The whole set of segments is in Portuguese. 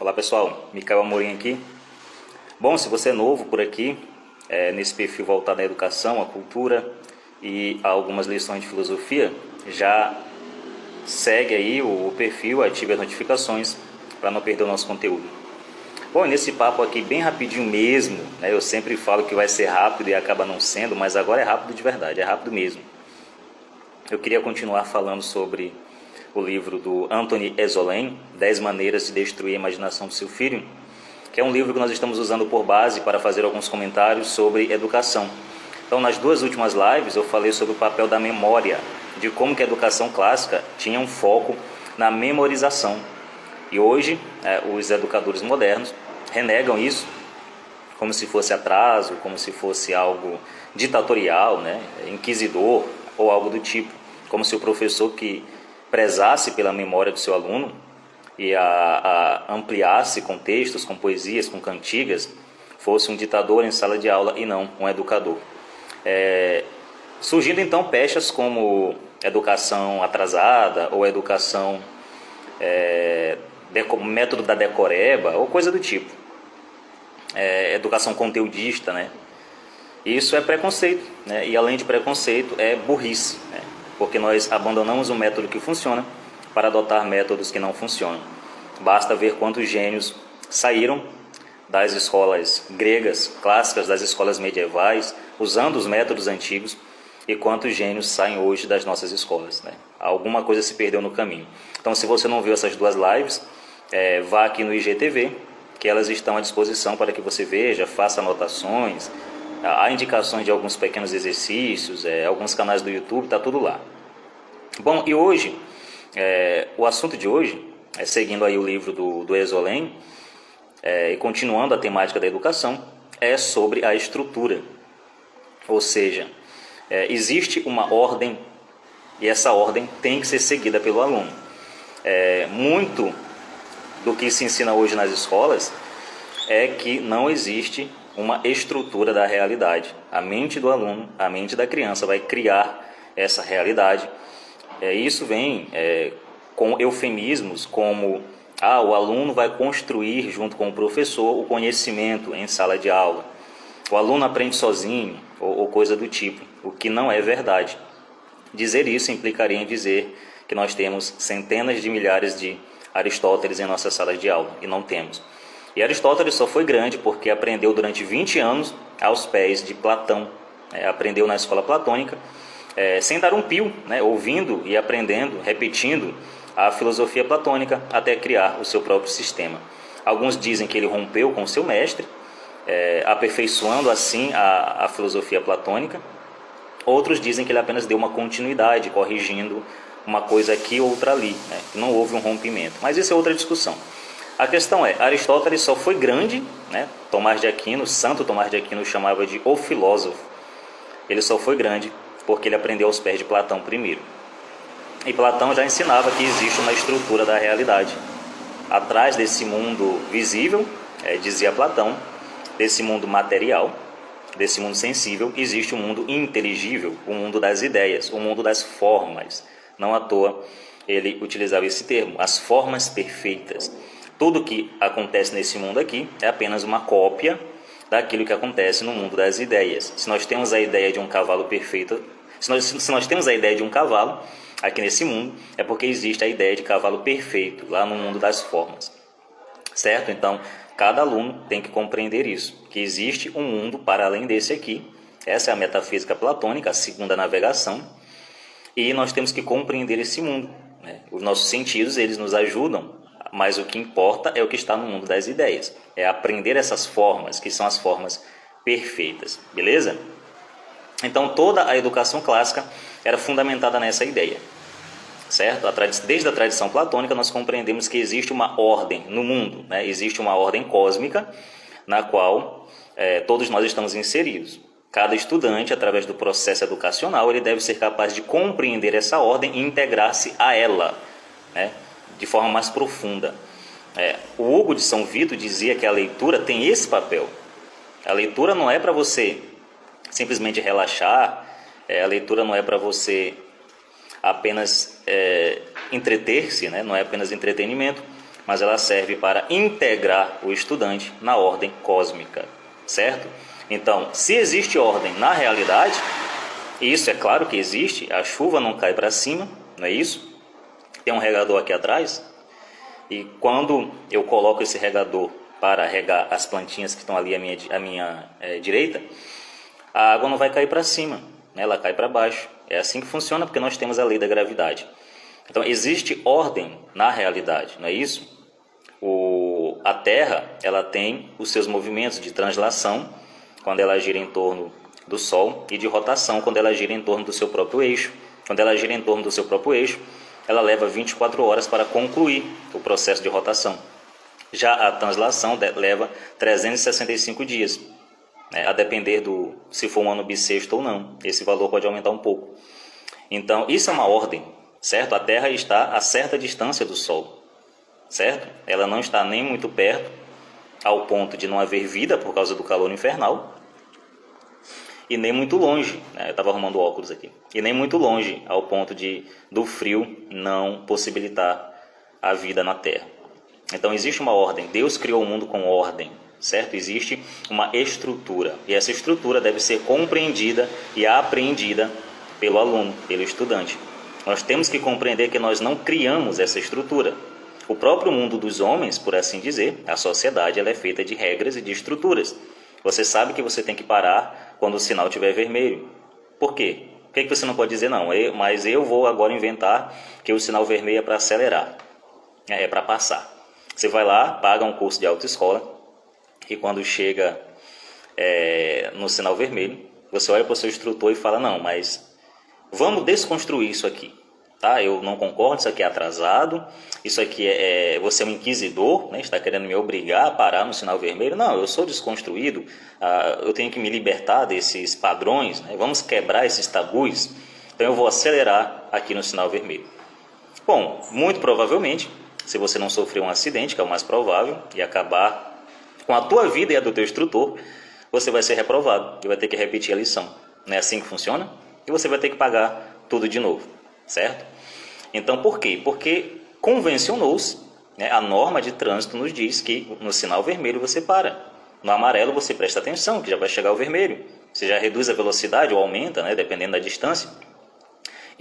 Olá pessoal, Micael Amorim aqui. Bom, se você é novo por aqui, nesse perfil voltado à educação, à cultura e a algumas lições de filosofia, já segue aí o perfil, ative as notificações para não perder o nosso conteúdo. Bom, nesse papo aqui bem rapidinho mesmo, eu sempre falo que vai ser rápido e acaba não sendo, mas agora é rápido de verdade, é rápido mesmo. Eu queria continuar falando sobre o livro do Anthony Esolen, 10 maneiras de destruir a imaginação do seu filho, que é um livro que nós estamos usando por base para fazer alguns comentários sobre educação. Então, nas duas últimas lives, eu falei sobre o papel da memória, de como que a educação clássica tinha um foco na memorização. E hoje, os educadores modernos renegam isso como se fosse atraso, como se fosse algo ditatorial, inquisidor ou algo do tipo, como se o professor que prezasse pela memória do seu aluno e a ampliasse com textos, com poesias, com cantigas, fosse um ditador em sala de aula e não um educador. Surgindo então pechas como educação atrasada ou educação método da decoreba ou coisa do tipo, educação conteudista, Isso é preconceito, e além de preconceito é burrice, porque nós abandonamos um método que funciona para adotar métodos que não funcionam. Basta ver quantos gênios saíram das escolas gregas, clássicas, das escolas medievais, usando os métodos antigos, e quantos gênios saem hoje das nossas escolas. Alguma coisa se perdeu no caminho. Então, se você não viu essas duas lives, vá aqui no IGTV, que elas estão à disposição para que você veja, faça anotações. Há indicações de alguns pequenos exercícios, alguns canais do YouTube, está tudo lá. Bom, e hoje, o assunto de hoje, seguindo aí o livro do Esolen, e continuando a temática da educação, é sobre a estrutura. Ou seja, existe uma ordem, e essa ordem tem que ser seguida pelo aluno. Muito do que se ensina hoje nas escolas é que não existe uma estrutura da realidade. A mente do aluno, a mente da criança vai criar essa realidade. Isso vem com eufemismos como o aluno vai construir junto com o professor o conhecimento em sala de aula. O aluno aprende sozinho ou coisa do tipo, o que não é verdade. Dizer isso implicaria em dizer que nós temos centenas de milhares de Aristóteles em nossas salas de aula, e não temos. E Aristóteles só foi grande porque aprendeu durante 20 anos aos pés de Platão. Aprendeu na escola platônica, sem dar um pio, ouvindo e aprendendo, repetindo a filosofia platônica até criar o seu próprio sistema. Alguns dizem que ele rompeu com o seu mestre, aperfeiçoando assim a filosofia platônica. Outros dizem que ele apenas deu uma continuidade, corrigindo uma coisa aqui, outra ali, que não houve um rompimento. Mas isso é outra discussão. A questão é, Aristóteles só foi grande, Tomás de Aquino, Santo Tomás de Aquino chamava de o filósofo. Ele só foi grande porque ele aprendeu aos pés de Platão primeiro. E Platão já ensinava que existe uma estrutura da realidade. Atrás desse mundo visível, dizia Platão, desse mundo material, desse mundo sensível, existe um mundo inteligível, o mundo das ideias, o mundo das formas. Não à toa ele utilizava esse termo, as formas perfeitas. Tudo que acontece nesse mundo aqui é apenas uma cópia daquilo que acontece no mundo das ideias. Se nós temos a ideia de um cavalo perfeito, se nós temos a ideia de um cavalo aqui nesse mundo, é porque existe a ideia de cavalo perfeito lá no mundo das formas. Certo? Então, cada aluno tem que compreender isso, que existe um mundo para além desse aqui. Essa é a metafísica platônica, a segunda navegação. E nós temos que compreender esse mundo. Os nossos sentidos, eles nos ajudam, mas o que importa é o que está no mundo das ideias. É aprender essas formas, que são as formas perfeitas. Beleza? Então, toda a educação clássica era fundamentada nessa ideia. Certo? Desde a tradição platônica, nós compreendemos que existe uma ordem no mundo. Existe uma ordem cósmica na qual todos nós estamos inseridos. Cada estudante, através do processo educacional, ele deve ser capaz de compreender essa ordem e integrar-se a ela, de forma mais profunda. O Hugo de São Vito dizia que a leitura tem esse papel. A leitura não é para você simplesmente relaxar, a leitura não é para você apenas entreter-se, não é apenas entretenimento, mas ela serve para integrar o estudante na ordem cósmica, certo? Então, se existe ordem na realidade, e isso é claro que existe, a chuva não cai para cima, não é isso? Tem um regador aqui atrás, e quando eu coloco esse regador para regar as plantinhas que estão ali à minha direita, a água não vai cair para cima, né? Ela cai para baixo. É assim que funciona, porque nós temos a lei da gravidade. Então, existe ordem na realidade, não é isso? A Terra, ela tem os seus movimentos de translação, quando ela gira em torno do Sol, e de rotação, quando ela gira em torno do seu próprio eixo. Quando ela gira em torno do seu próprio eixo, ela leva 24 horas para concluir o processo de rotação. Já a translação leva 365 dias, né? A depender se for um ano bissexto ou não. Esse valor pode aumentar um pouco. Então, isso é uma ordem, certo? A Terra está a certa distância do Sol, certo? Ela não está nem muito perto, ao ponto de não haver vida por causa do calor infernal, e nem muito longe, né? Eu estava arrumando óculos aqui, e nem muito longe ao ponto do frio não possibilitar a vida na Terra. Então existe uma ordem, Deus criou o mundo com ordem, certo? Existe uma estrutura, e essa estrutura deve ser compreendida e apreendida pelo aluno, pelo estudante. Nós temos que compreender que nós não criamos essa estrutura. O próprio mundo dos homens, por assim dizer, a sociedade, ela é feita de regras e de estruturas. Você sabe que você tem que parar quando o sinal estiver vermelho. Por quê? Por que você não pode dizer não? Mas eu vou agora inventar que o sinal vermelho é para acelerar, é para passar. Você vai lá, paga um curso de autoescola, e quando chega no sinal vermelho, você olha para o seu instrutor e fala, não, mas vamos desconstruir isso aqui. Tá? Eu não concordo, isso aqui é atrasado, isso aqui você é um inquisidor, né? Está querendo me obrigar a parar no sinal vermelho. Não, eu sou desconstruído, eu tenho que me libertar desses padrões, né? Vamos quebrar esses tabus, então eu vou acelerar aqui no sinal vermelho. Bom, muito provavelmente, se você não sofrer um acidente, que é o mais provável, e acabar com a tua vida e a do teu instrutor, você vai ser reprovado e vai ter que repetir a lição. Não é assim que funciona? E você vai ter que pagar tudo de novo. Certo? Então, por quê? Porque convencionou-se, né? A norma de trânsito nos diz que no sinal vermelho você para. No amarelo você presta atenção, que já vai chegar o vermelho. Você já reduz a velocidade ou aumenta, né? Dependendo da distância.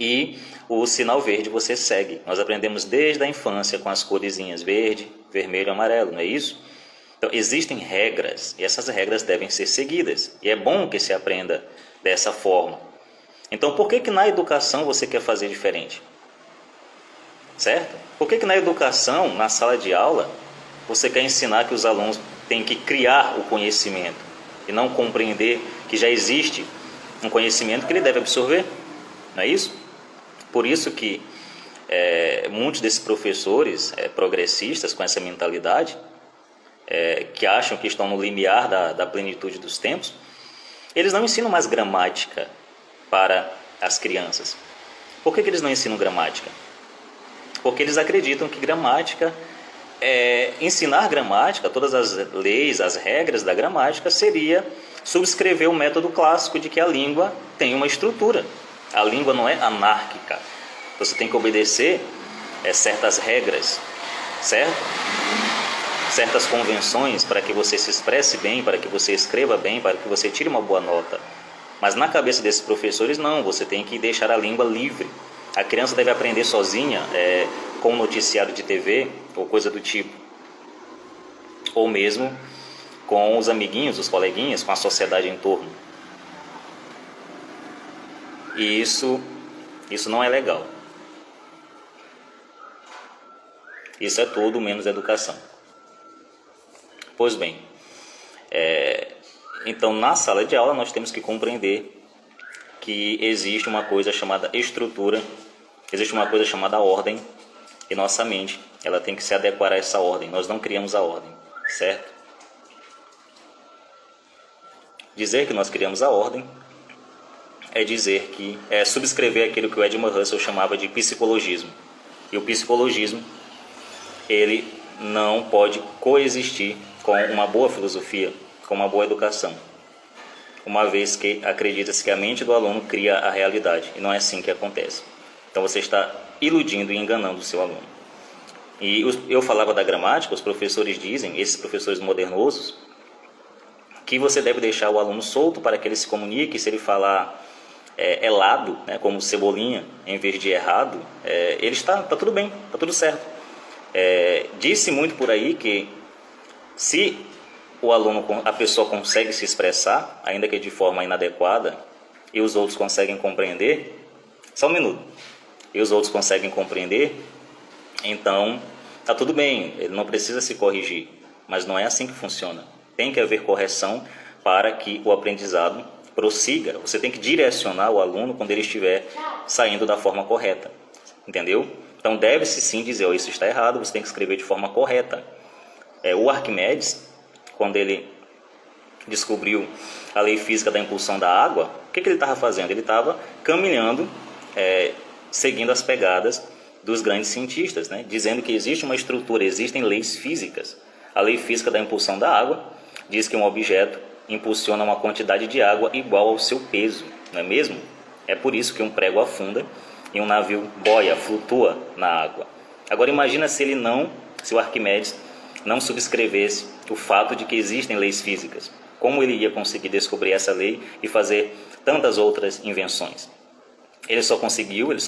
E o sinal verde você segue. Nós aprendemos desde a infância com as coresinhas verde, vermelho e amarelo, não é isso? Então, existem regras, e essas regras devem ser seguidas. E é bom que se aprenda dessa forma. Então, por que na educação você quer fazer diferente? Certo? Por que na educação, na sala de aula, você quer ensinar que os alunos têm que criar o conhecimento e não compreender que já existe um conhecimento que ele deve absorver? Não é isso? Por isso que muitos desses professores progressistas com essa mentalidade, que acham que estão no limiar da plenitude dos tempos, eles não ensinam mais gramática para as crianças. Por que eles não ensinam gramática? Porque eles acreditam que gramática, ensinar gramática, todas as leis, as regras da gramática, seria subscrever o método clássico de que a língua tem uma estrutura. A língua não é anárquica. Você tem que obedecer certas regras, certo? Certas convenções para que você se expresse bem, para que você escreva bem, para que você tire uma boa nota. Mas na cabeça desses professores, não, você tem que deixar a língua livre. A criança deve aprender sozinha, com um noticiário de TV ou coisa do tipo. Ou mesmo com os amiguinhos, os coleguinhas, com a sociedade em torno. E isso não é legal. Isso é tudo menos educação. Pois bem, então, na sala de aula, nós temos que compreender que existe uma coisa chamada estrutura, existe uma coisa chamada ordem, e nossa mente, ela tem que se adequar a essa ordem. Nós não criamos a ordem, certo? Dizer que nós criamos a ordem é dizer que subscrever aquilo que o Edmund Russell chamava de psicologismo. E o psicologismo, ele não pode coexistir com uma boa filosofia, com uma boa educação, uma vez que acredita-se que a mente do aluno cria a realidade, e não é assim que acontece. Então você está iludindo e enganando o seu aluno. E eu falava da gramática, os professores dizem, esses professores modernosos, que você deve deixar o aluno solto para que ele se comunique. Se ele falar elado, né, como cebolinha, em vez de errado, ele está tudo bem, está tudo certo. Disse muito por aí que se a pessoa consegue se expressar, ainda que de forma inadequada, e os outros conseguem compreender, só um minuto, e os outros conseguem compreender, então está tudo bem, ele não precisa se corrigir, mas não é assim que funciona. Tem que haver correção para que o aprendizado prossiga. Você tem que direcionar o aluno quando ele estiver saindo da forma correta, entendeu? Então deve-se sim dizer, oh, isso está errado, você tem que escrever de forma correta. O Arquimedes, quando ele descobriu a lei física da impulsão da água, o que ele estava fazendo? Ele estava caminhando, seguindo as pegadas dos grandes cientistas, né? Dizendo que existe uma estrutura, existem leis físicas. A lei física da impulsão da água diz que um objeto impulsiona uma quantidade de água igual ao seu peso, não é mesmo? É por isso que um prego afunda e um navio boia, flutua na água. Agora imagina se o Arquimedes não subscrevesse o fato de que existem leis físicas. Como ele ia conseguir descobrir essa lei e fazer tantas outras invenções? Ele só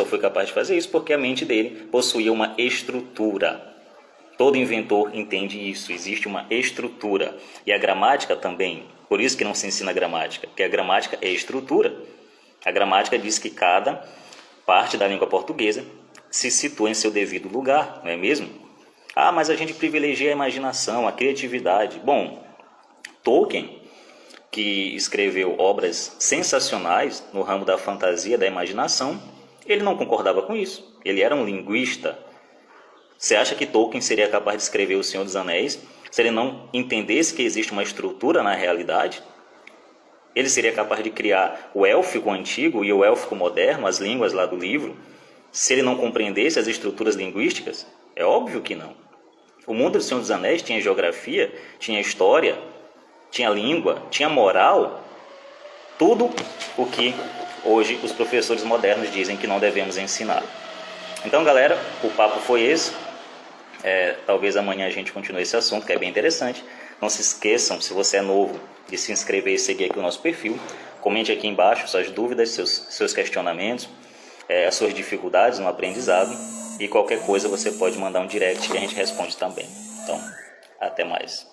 foi capaz de fazer isso porque a mente dele possuía uma estrutura. Todo inventor entende isso, existe uma estrutura. E a gramática também, por isso que não se ensina gramática, porque a gramática é estrutura. A gramática diz que cada parte da língua portuguesa se situa em seu devido lugar, não é mesmo? Ah, mas a gente privilegia a imaginação, a criatividade. Bom, Tolkien, que escreveu obras sensacionais no ramo da fantasia, da imaginação, ele não concordava com isso. Ele era um linguista. Você acha que Tolkien seria capaz de escrever O Senhor dos Anéis se ele não entendesse que existe uma estrutura na realidade? Ele seria capaz de criar o élfico antigo e o élfico moderno, as línguas lá do livro, se ele não compreendesse as estruturas linguísticas? É óbvio que não. O mundo do Senhor dos Anéis tinha geografia, tinha história, tinha língua, tinha moral, tudo o que hoje os professores modernos dizem que não devemos ensinar. Então, galera, o papo foi esse. Talvez amanhã a gente continue esse assunto, que é bem interessante. Não se esqueçam, se você é novo, de se inscrever e seguir aqui o nosso perfil. Comente aqui embaixo suas dúvidas, seus questionamentos, as suas dificuldades no aprendizado. E qualquer coisa você pode mandar um direct que a gente responde também. Então, até mais.